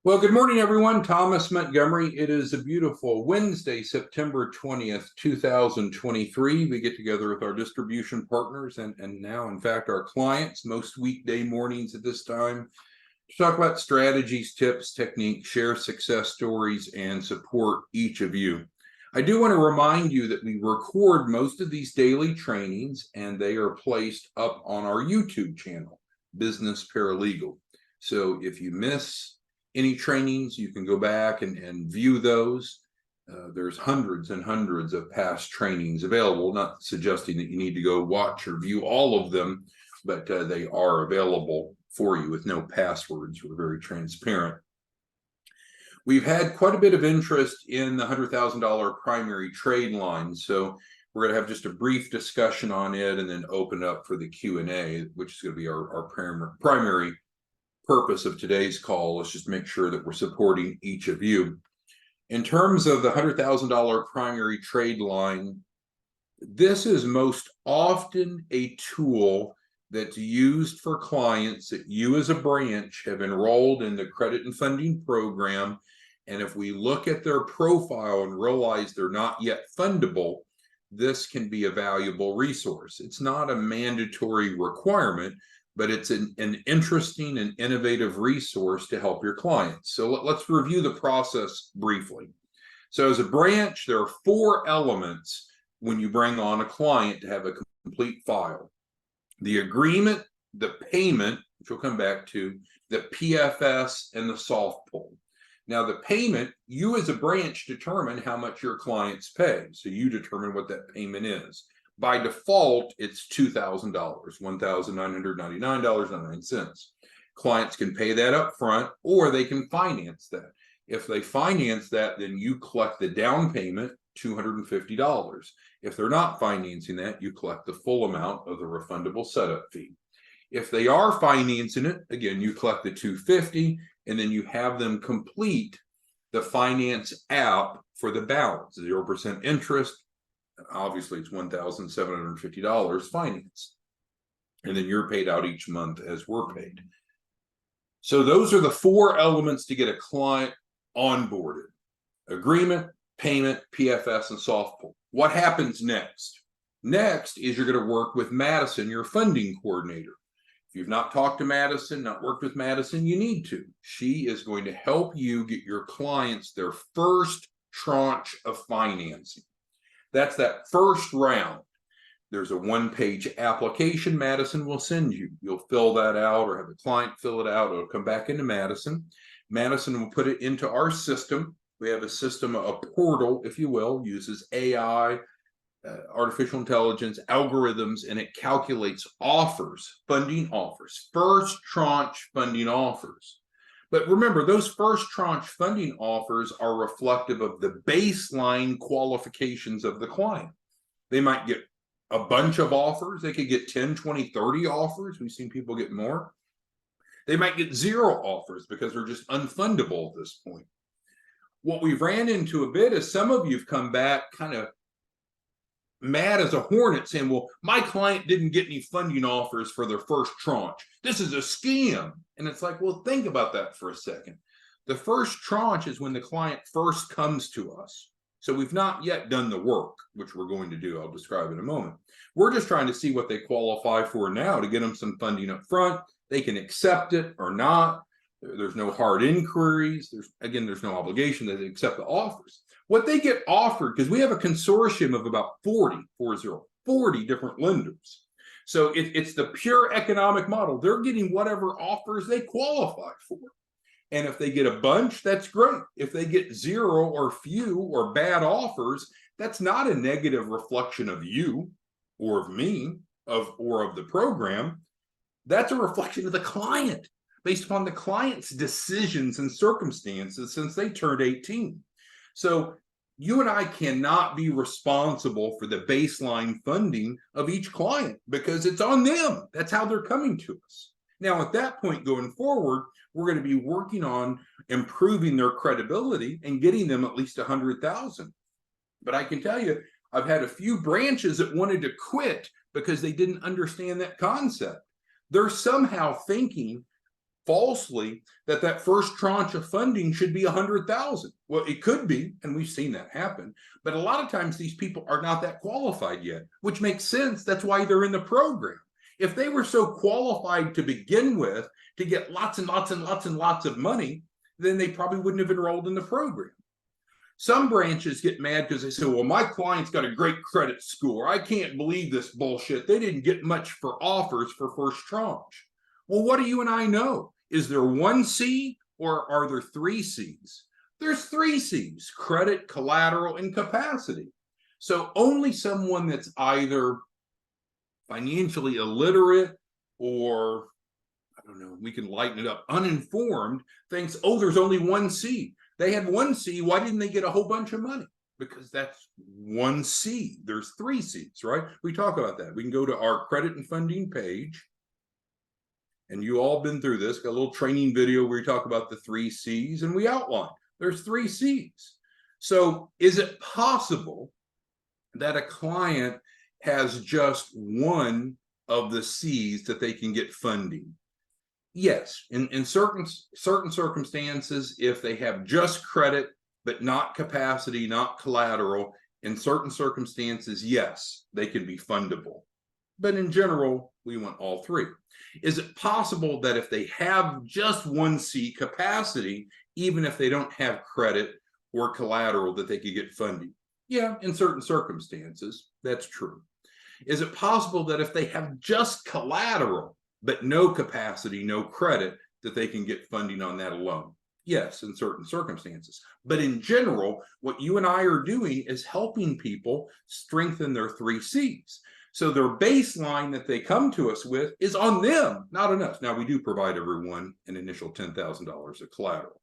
Well, good morning, everyone. Thomas Montgomery. It is a beautiful Wednesday, September 20th, 2023. We get together with our distribution partners and now, in fact, our clients most weekday mornings at this time to talk about strategies, tips, techniques, share success stories, and support each of you. I do want to remind you that we record most of these daily trainings and they are placed up on our YouTube channel, Business Paralegal. So if you miss any trainings, you can go back and view those. There's hundreds and hundreds of past trainings available, not suggesting that you need to go watch or view all of them, but they are available for you with no passwords. We're very transparent. We've had quite a bit of interest in the $100,000 primary trade line, so we're going to have just a brief discussion on it and then open up for the Q&A, which is going to be our primary purpose of today's call. Is just make sure that we're supporting each of you. In terms of the $100,000 primary trade line, this is most often a tool that's used for clients that you as a branch have enrolled in the credit and funding program. And if we look at their profile and realize they're not yet fundable, this can be a valuable resource. It's not a mandatory requirement, but it's an interesting and innovative resource to help your clients. So let's review the process briefly. So as a branch, there are 4 elements when you bring on a client to have a complete file: the agreement, the payment, which we'll come back to, the PFS, and the soft pull. Now, the payment, you as a branch determine how much your clients pay. So you determine what that payment is. By default, it's $2,000, $1,999.99. Clients can pay that up front, or they can finance that. If they finance that, then you collect the down payment, $250. If they're not financing that, you collect the full amount of the refundable setup fee. If they are financing it, again, you collect the $250, and then you have them complete the finance app for the balance, 0% interest. Obviously, it's $1,750 financed. And then you're paid out each month as we're paid. So those are the 4 elements to get a client onboarded: agreement, payment, PFS, and soft pull. What happens next? Next is you're going to work with Madison, your funding coordinator. If you've not talked to Madison, not worked with Madison, you need to. She is going to help you get your clients their first tranche of financing. That's that first round. There's a 1-page application Madison will send you. You'll fill that out or have a client fill it out. It'll come back into Madison. Madison will put it into our system. We have a system, a portal, if you will, uses AI, artificial intelligence, algorithms, and it calculates offers, funding offers, first tranche funding offers. But remember, those first tranche funding offers are reflective of the baseline qualifications of the client. They might get a bunch of offers. They could get 10, 20, 30 offers. We've seen people get more. They might get 0 offers because they're just unfundable at this point. What we've ran into a bit is some of you've come back kind of mad as a hornet saying, well, my client didn't get any funding offers for their first tranche. This is a scam. And it's like, well, think about that for a second. The first tranche is when the client first comes to us. So we've not yet done the work, which we're going to do. I'll describe in a moment. We're just trying to see what they qualify for now to get them some funding up front. They can accept it or not. There's no hard inquiries. There's no obligation that they accept the offers. What they get offered, because we have a consortium of about 40 different lenders. So it's the pure economic model. They're getting whatever offers they qualify for. And if they get a bunch, that's great. If they get 0 or few or bad offers, that's not a negative reflection of you or of me or of the program. That's a reflection of the client based upon the client's decisions and circumstances since they turned 18. So you and I cannot be responsible for the baseline funding of each client because it's on them. That's how they're coming to us. Now, at that point going forward, we're going to be working on improving their credibility and getting them at least 100,000. But I can tell you, I've had a few branches that wanted to quit because they didn't understand that concept. They're somehow thinking falsely that that first tranche of funding should be 100,000. Well, it could be, and we've seen that happen. But a lot of times these people are not that qualified yet, which makes sense. That's why they're in the program. If they were so qualified to begin with to get lots and lots and lots and lots of money, then they probably wouldn't have enrolled in the program. Some branches get mad because they say, well, my client's got a great credit score. I can't believe this bullshit. They didn't get much for offers for first tranche. Well, what do you and I know? Is there one C or are there three C's? There's three C's: credit, collateral, and capacity. So only someone that's either financially illiterate or, I don't know, we can lighten it up, uninformed, thinks, oh, there's only one C. They had one C. Why didn't they get a whole bunch of money? Because that's one C. There's three C's, right? We talk about that. We can go to our credit and funding page. And you all been through this, got a little training video where we talk about the three C's and we outline. There's three C's. So is it possible that a client has just one of the C's that they can get funding? Yes, in certain circumstances, if they have just credit, but not capacity, not collateral, in certain circumstances, yes, they can be fundable. But in general, we want all three. Is it possible that if they have just one C, capacity, even if they don't have credit or collateral, that they could get funding? Yeah, in certain circumstances, that's true. Is it possible that if they have just collateral, but no capacity, no credit, that they can get funding on that alone? Yes, in certain circumstances. But in general, what you and I are doing is helping people strengthen their three C's. So their baseline that they come to us with is on them, not on us. Now, we do provide everyone an initial $10,000 of collateral.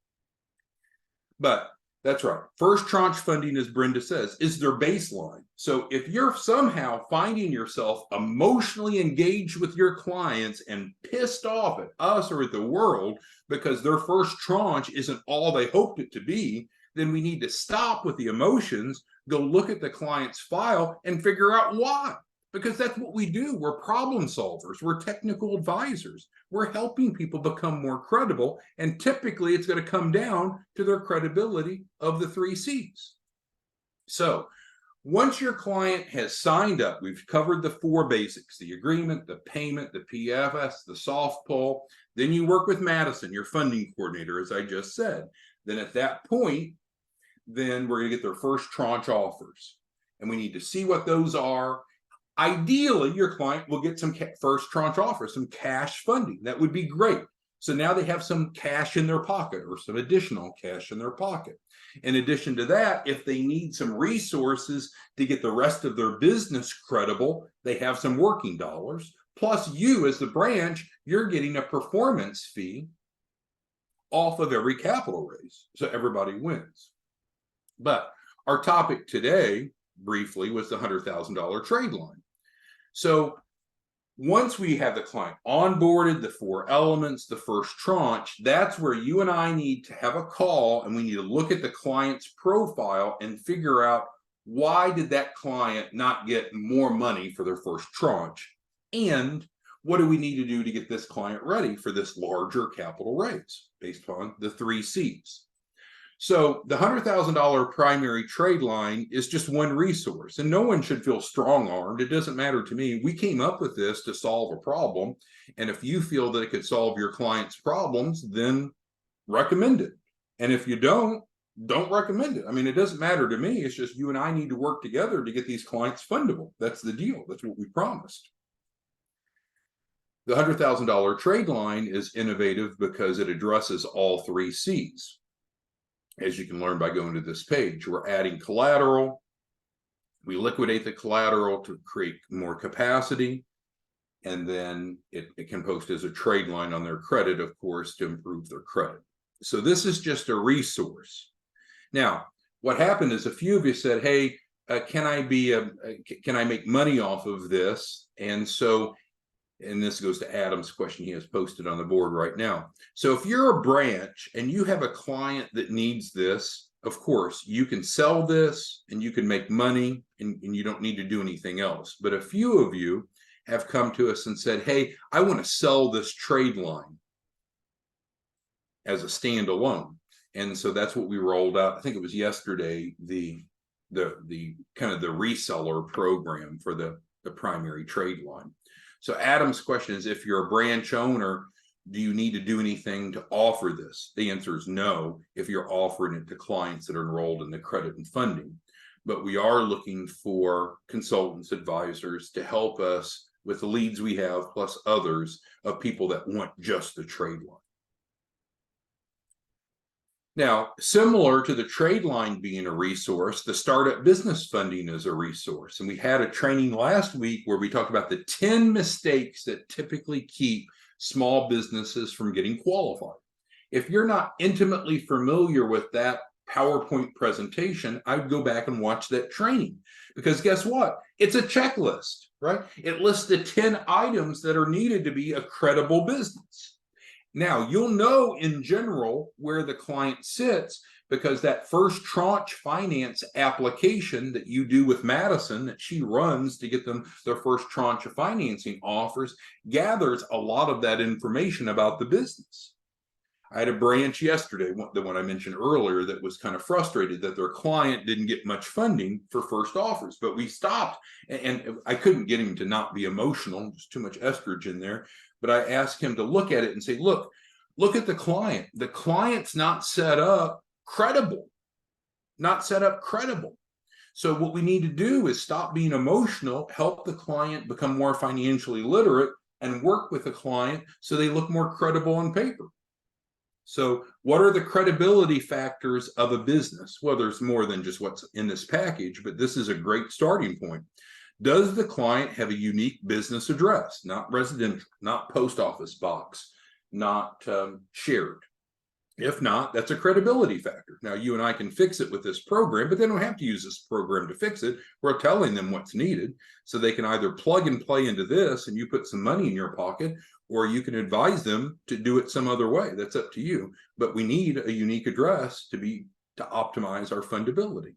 But that's right. First tranche funding, as Brenda says, is their baseline. So if you're somehow finding yourself emotionally engaged with your clients and pissed off at us or at the world because their first tranche isn't all they hoped it to be, then we need to stop with the emotions, go look at the client's file and figure out why. Because that's what we do. We're problem solvers. We're technical advisors. We're helping people become more credible. And typically it's going to come down to their credibility of the three C's. So once your client has signed up, we've covered the four basics: the agreement, the payment, the PFS, the soft pull. Then you work with Madison, your funding coordinator, as I just said. Then at that point, then we're going to get their first tranche offers. And we need to see what those are. Ideally, your client will get some first tranche offers, some cash funding. That would be great. So now they have some cash in their pocket or some additional cash in their pocket. In addition to that, if they need some resources to get the rest of their business credible, they have some working dollars. Plus you as the branch, you're getting a performance fee off of every capital raise. So everybody wins. But our topic today, briefly, was the $100,000 trade line. So once we have the client onboarded, the four elements, the first tranche, that's where you and I need to have a call and we need to look at the client's profile and figure out, why did that client not get more money for their first tranche? And what do we need to do to get this client ready for this larger capital raise based upon the three C's? So the $100,000 primary trade line is just one resource, and no one should feel strong-armed. It doesn't matter to me. We came up with this to solve a problem, and if you feel that it could solve your client's problems, then recommend it. And if you don't recommend it. I mean, it doesn't matter to me. It's just you and I need to work together to get these clients fundable. That's the deal. That's what we promised. The $100,000 trade line is innovative because it addresses all three C's. As you can learn by going to this page, we're adding collateral. We liquidate the collateral to create more capacity. And then it can post as a trade line on their credit, of course, to improve their credit. So this is just a resource. Now, what happened is a few of you said, hey, can I make money off of this? And so, and this goes to Adam's question he has posted on the board right now. So if you're a branch and you have a client that needs this, of course, you can sell this and you can make money and you don't need to do anything else. But a few of you have come to us and said, hey, I want to sell this trade line. as a standalone. And so that's what we rolled out. I think it was yesterday, the kind of the reseller program for the primary trade line. So Adam's question is, if you're a branch owner, do you need to do anything to offer this? The answer is no, if you're offering it to clients that are enrolled in the credit and funding. But we are looking for consultants, advisors to help us with the leads we have, plus others of people that want just the trade line. Now, similar to the trade line being a resource, the startup business funding is a resource. And we had a training last week where we talked about the 10 mistakes that typically keep small businesses from getting qualified. If you're not intimately familiar with that PowerPoint presentation, I'd go back and watch that training, because guess what? It's a checklist, right? It lists the 10 items that are needed to be a credible business. Now, you'll know in general where the client sits, because that first tranche finance application that you do with Madison, that she runs to get them their first tranche of financing offers, gathers a lot of that information about the business. I had a branch yesterday, the one I mentioned earlier, that was kind of frustrated that their client didn't get much funding for first offers, but we stopped, and I couldn't get him to not be emotional. There's too much estrogen there. But I asked him to look at it and say, look at the client. The client's not set up credible, So what we need to do is stop being emotional, help the client become more financially literate, and work with the client so they look more credible on paper. So what are the credibility factors of a business? Well, there's more than just what's in this package, but this is a great starting point. Does the client have a unique business address, not residential, not post office box, not shared? If not, that's a credibility factor. Now, you and I can fix it with this program, but they don't have to use this program to fix it. We're telling them what's needed, so they can either plug and play into this and you put some money in your pocket, or you can advise them to do it some other way. That's up to you. But we need a unique address to optimize our fundability.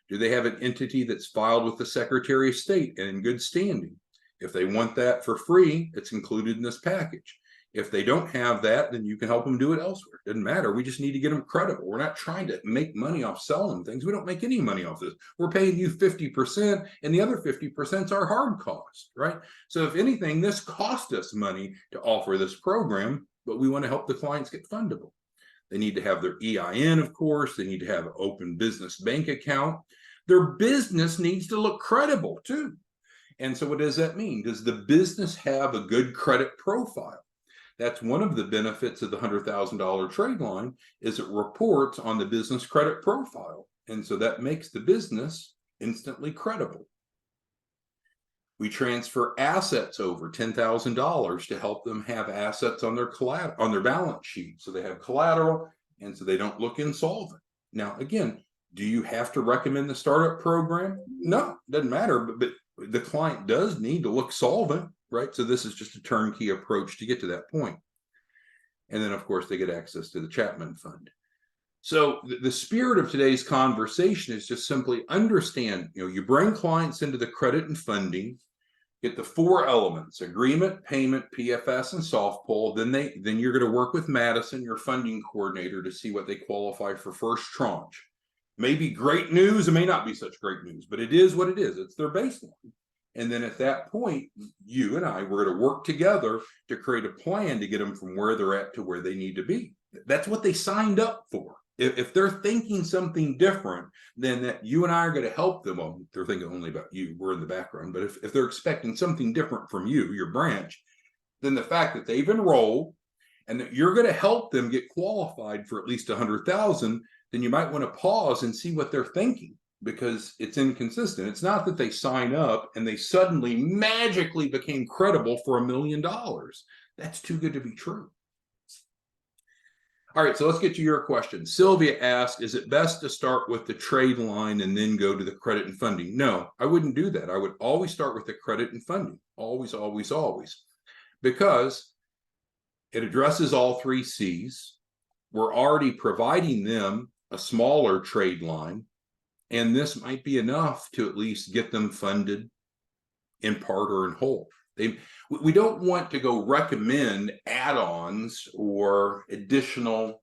Do they have an entity that's filed with the Secretary of State and in good standing? If they want that for free, it's included in this package. If they don't have that, then you can help them do it elsewhere. It doesn't matter. We just need to get them credible. We're not trying to make money off selling things. We don't make any money off this. We're paying you 50%, and the other 50% is our hard cost, right? So if anything, this cost us money to offer this program, but we want to help the clients get fundable. They need to have their EIN, of course. They need to have an open business bank account. Their business needs to look credible too. And so what does that mean? Does the business have a good credit profile? That's one of the benefits of the $100,000 trade line, is it reports on the business credit profile. And so that makes the business instantly credible. We transfer assets over $10,000 to help them have assets on their balance sheet, so they have collateral and so they don't look insolvent. Now, again, do you have to recommend the startup program? No, doesn't matter, but the client does need to look solvent, right? So this is just a turnkey approach to get to that point. And then, of course, they get access to the Chapman Fund. So the spirit of today's conversation is just simply understand, you bring clients into the credit and funding, get the 4 elements: agreement, payment, PFS, and soft pull. Then you're going to work with Madison, your funding coordinator, to see what they qualify for first tranche. May be great news, it may not be such great news, but it is what it is. It's their baseline. And then at that point, you and I, we're going to work together to create a plan to get them from where they're at to where they need to be. That's what they signed up for. If they're thinking something different, then that you and I are going to help them. Well, they're thinking only about you. We're in the background. But if they're expecting something different from you, your branch, then the fact that they've enrolled and that you're going to help them get qualified for at least $100,000, then you might want to pause and see what they're thinking, because it's inconsistent. It's not that they sign up and they suddenly magically became credible for $1 million. That's too good to be true. All right, so let's get to your question. Sylvia asked, is it best to start with the trade line and then go to the credit and funding? No, I wouldn't do that. I would always start with the credit and funding. Always, always, always. Because it addresses all 3 C's. We're already providing them a smaller trade line, and this might be enough to at least get them funded in part or in whole. We don't want to go recommend add-ons or additional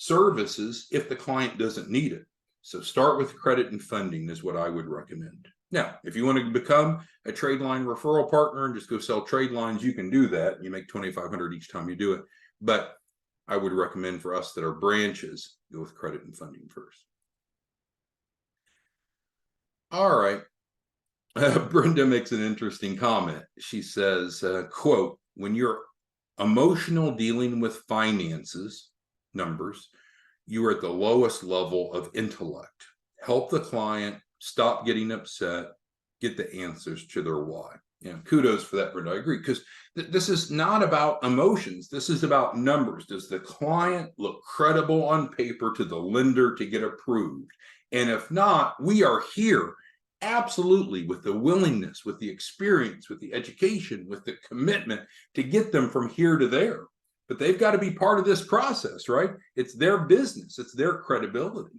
services if the client doesn't need it. So start with credit and funding is what I would recommend. Now, if you want to become a trade line referral partner and just go sell trade lines, you can do that. You make $2,500 each time you do it. But I would recommend for us that our branches go with credit and funding first. All right. Brenda makes an interesting comment. She says, quote, when you're emotional dealing with finances, numbers, you are at the lowest level of intellect. Help the client, stop getting upset, get the answers to their why. Yeah, kudos for that, Brenda. I agree, because this is not about emotions. This is about numbers. Does the client look credible on paper to the lender to get approved? And if not, we are here absolutely with the willingness, with the experience, with the education, with the commitment to get them from here to there. But they've got to be part of this process, right? It's their business. It's their credibility.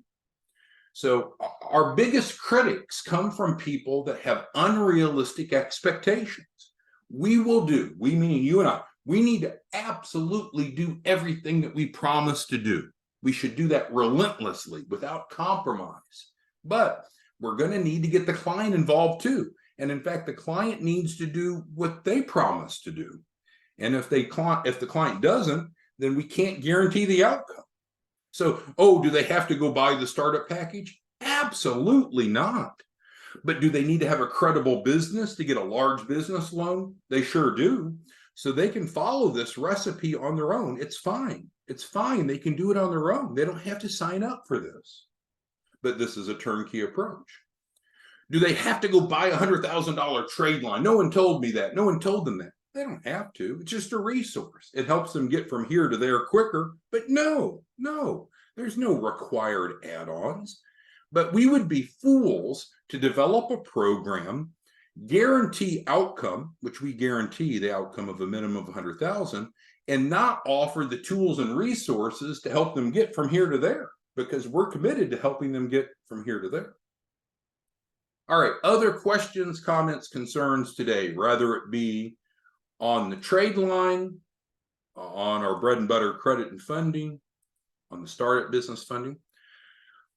So our biggest critics come from people that have unrealistic expectations. We meaning you and I, we need to absolutely do everything that we promise to do. We should do that relentlessly without compromise. But we're going to need to get the client involved too. And in fact, the client needs to do what they promise to do. And if the client doesn't, then we can't guarantee the outcome. So, do they have to go buy the startup package? Absolutely not. But do they need to have a credible business to get a large business loan? They sure do. So they can follow this recipe on their own. It's fine. It's fine. They can do it on their own. They don't have to sign up for this. But this is a turnkey approach. Do they have to go buy a $100,000 trade line? No one told me that. No one told them that. They don't have to. It's just a resource. It helps them get from here to there quicker. But no, there's no required add-ons. But we would be fools to develop a program, guarantee outcome, which we guarantee the outcome of a minimum of 100,000, and not offer the tools and resources to help them get from here to there, because we're committed to helping them get from here to there. All right, other questions, comments, concerns today, whether it be on the trade line, on our bread and butter credit and funding, on the startup business funding.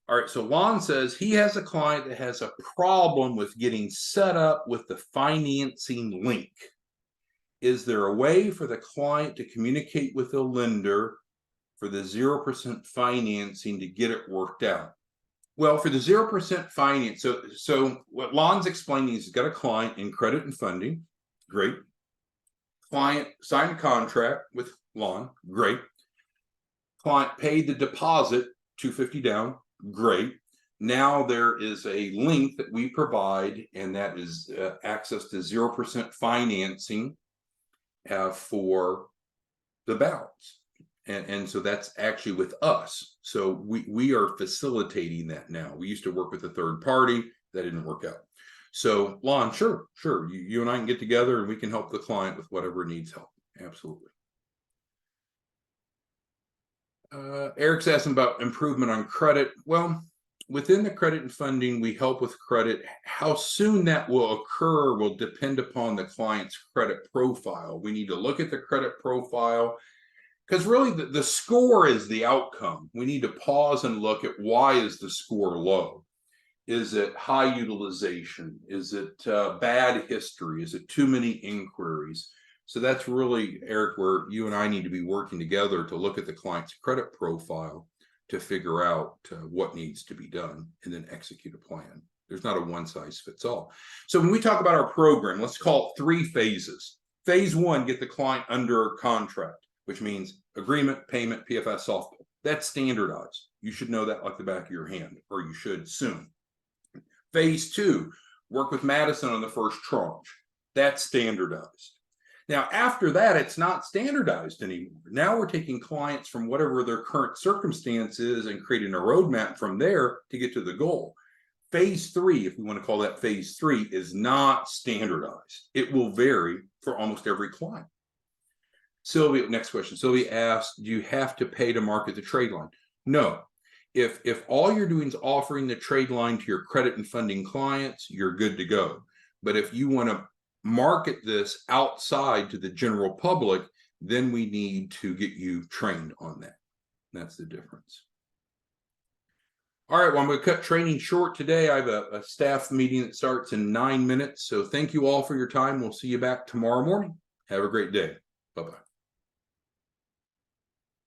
All right, so Lon says he has a client that has a problem with getting set up with the financing link. Is there a way for the client to communicate with the lender for the 0% financing to get it worked out? Well, for the 0% finance, so what Lon's explaining is he's got a client in credit and funding. Great. Client signed a contract with Lon. Great. Client paid the deposit, $250 down. Great. Now there is a link that we provide, and that is access to 0% financing for the balance. And so that's actually with us. So we are facilitating that now. We used to work with a third party. That didn't work out. So Lon, sure. You and I can get together and we can help the client with whatever needs help. Absolutely. Eric's asking about improvement on credit. Well, within the credit and funding, we help with credit. How soon that will occur will depend upon the client's credit profile. We need to look at the credit profile, because really the score is the outcome. We need to pause and look at why is the score low. Is it high utilization? Is it bad history? Is it too many inquiries? So that's really, Eric, where you and I need to be working together to look at the client's credit profile to figure out what needs to be done and then execute a plan. There's not a one size fits all. So when we talk about our program, let's call it 3 phases. Phase 1, get the client under contract, which means agreement, payment, PFS, soft pull. That's standardized. You should know that like the back of your hand, or you should soon. Phase 2, work with Madison on the first tranche. That's standardized. Now, after that, it's not standardized anymore. Now we're taking clients from whatever their current circumstance is and creating a roadmap from there to get to the goal. Phase 3, if we want to call that phase 3, is not standardized. It will vary for almost every client. Sylvia, next question. Sylvia asked, do you have to pay to market the trade line? No. If all you're doing is offering the trade line to your credit and funding clients, you're good to go. But if you want to market this outside to the general public, then we need to get you trained on that. That's the difference. All right, well, I'm going to cut training short today. I have a staff meeting that starts in 9 minutes. So thank you all for your time. We'll see you back tomorrow morning. Have a great day. Bye-bye.